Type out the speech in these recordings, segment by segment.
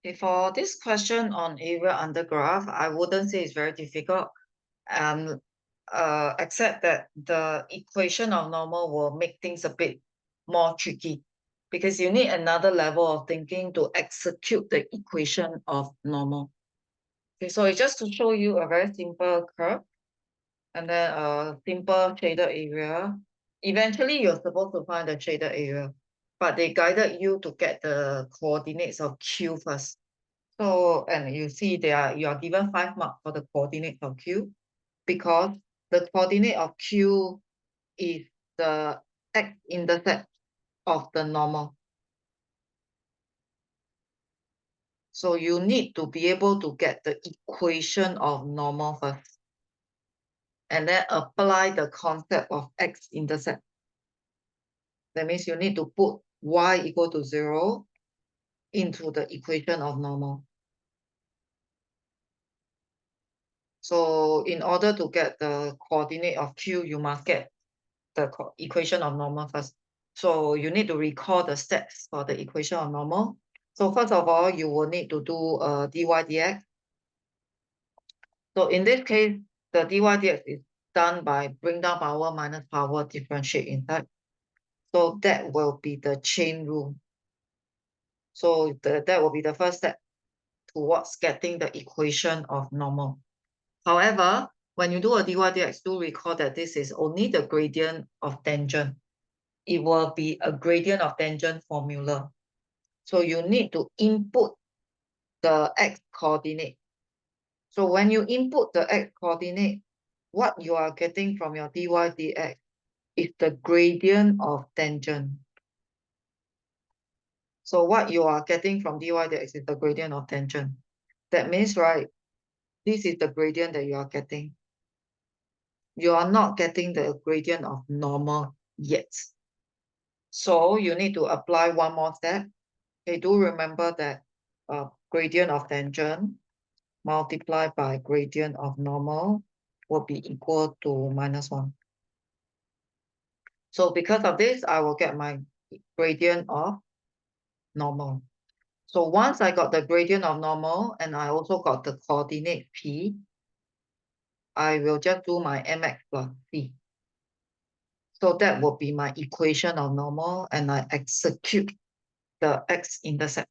Okay, for this question on area under graph, I wouldn't say it's very difficult. Except that the equation of normal will make things a bit more tricky because you need another level of thinking to execute the equation of normal. Okay, so it's just to show you a very simple curve and then a simple shaded area. Eventually, you're supposed to find the shaded area, but they guided you to get the coordinates of Q first. So, and you see you are given 5 marks for the coordinates of Q because the coordinate of Q is the x-intercept of the normal. So you need to be able to get the equation of normal first and then apply the concept of x-intercept. That means you need to put y equal to 0 into the equation of normal. So in order to get the coordinate of Q, you must get the equation of normal first. So you need to recall the steps for the equation of normal. So first of all, you will need to do dy dx. So in this case, the dy dx is done by bring down power minus power differentiate inside. So that will be the chain rule. So that will be the first step towards getting the equation of normal. However, when you do a dy dx, do recall that this is only the gradient of tangent. It will be a gradient of tangent formula. So you need to input the x coordinate. So when you input the x coordinate, what you are getting from your dy dx is the gradient of tangent. So what you are getting from dy dx is the gradient of tangent. That means, right, this is the gradient that you are getting. You are not getting the gradient of normal yet. So you need to apply one more step. Okay, do remember that gradient of tangent multiplied by gradient of normal will be equal to -1. So because of this, I will get my gradient of normal. So once I got the gradient of normal and I also got the coordinate P, I will just do my mx plus c. So that will be my equation of normal and I execute the x-intercept.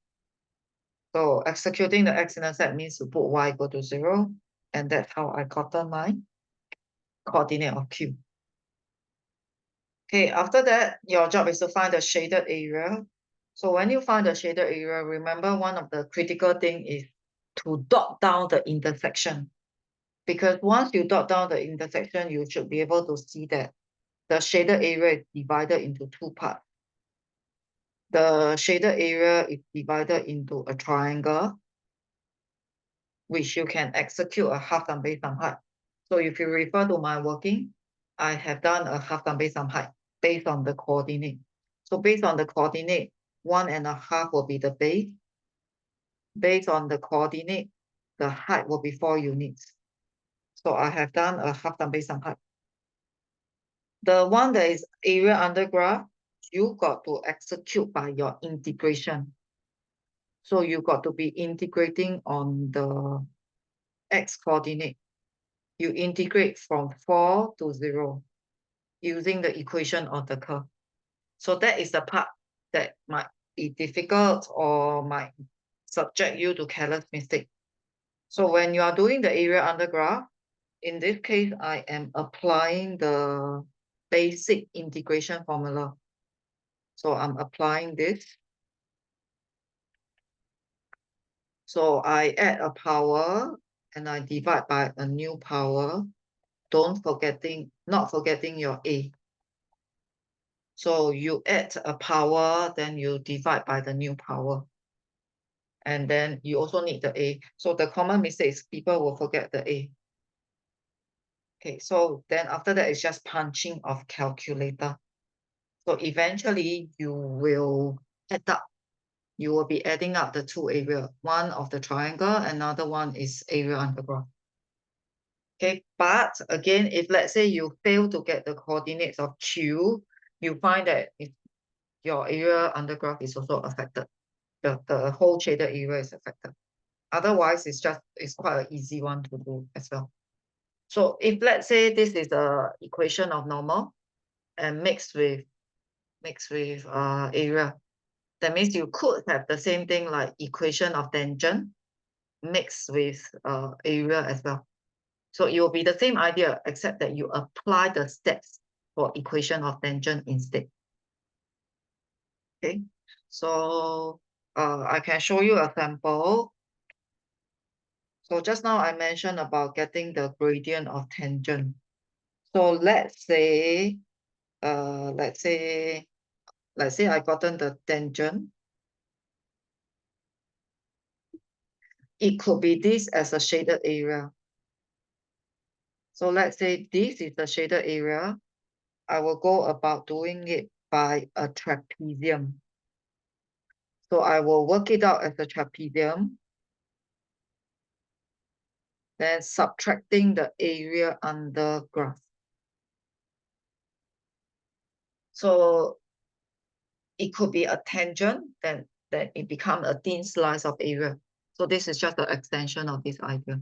So executing the x-intercept means to put y equal to 0, and that's how I gotten my coordinate of Q. Okay, after that, your job is to find the shaded area. So when you find the shaded area, remember one of the critical thing is to dot down the intersection. Because once you dot down the intersection, you should be able to see that the shaded area is divided into 2 parts. The shaded area is divided into a triangle, which you can execute a half-sum based on height. So if you refer to my working, I have done a half-sum based on height based on the coordinate. So based on the coordinate, 1.5 will be the base. Based on the coordinate, the height will be 4 units. So I have done a half-sum based on height. The one that is area under graph, you got to execute by your integration. So you got to be integrating on the x coordinate. You integrate from 4 to 0 using the equation of the curve. So that is the part that might be difficult or might subject you to careless mistake. So when you are doing the area under graph, in this case, I am applying the basic integration formula. So I'm applying this. So I add a power and I divide by a new power. Not forgetting your A. So you add a power, then you divide by the new power. And then you also need the A. So the common mistake is people will forget the A. Okay, so then after that, it's just punching of calculator. So eventually you will add up. You will be adding up the 2 areas. One of the triangle, another one is area under graph. Okay, but again, if let's say you fail to get the coordinates of Q, you find that your area under graph is also affected. the whole shaded area is affected. Otherwise, it's quite an easy one to do as well. So if let's say this is the equation of normal and mixed with area, that means you could have the same thing like equation of tangent mixed with area as well. So it will be the same idea, except that you apply the steps for equation of tangent instead. Okay, so I can show you a sample. So just now I mentioned about getting the gradient of tangent. So let's say I gotten the tangent. It could be this as a shaded area. So let's say this is the shaded area. I will go about doing it by a trapezium. So I will work it out as a trapezium, then subtracting the area under graph. So it could be a tangent, then it becomes a thin slice of area. So this is just the extension of this idea.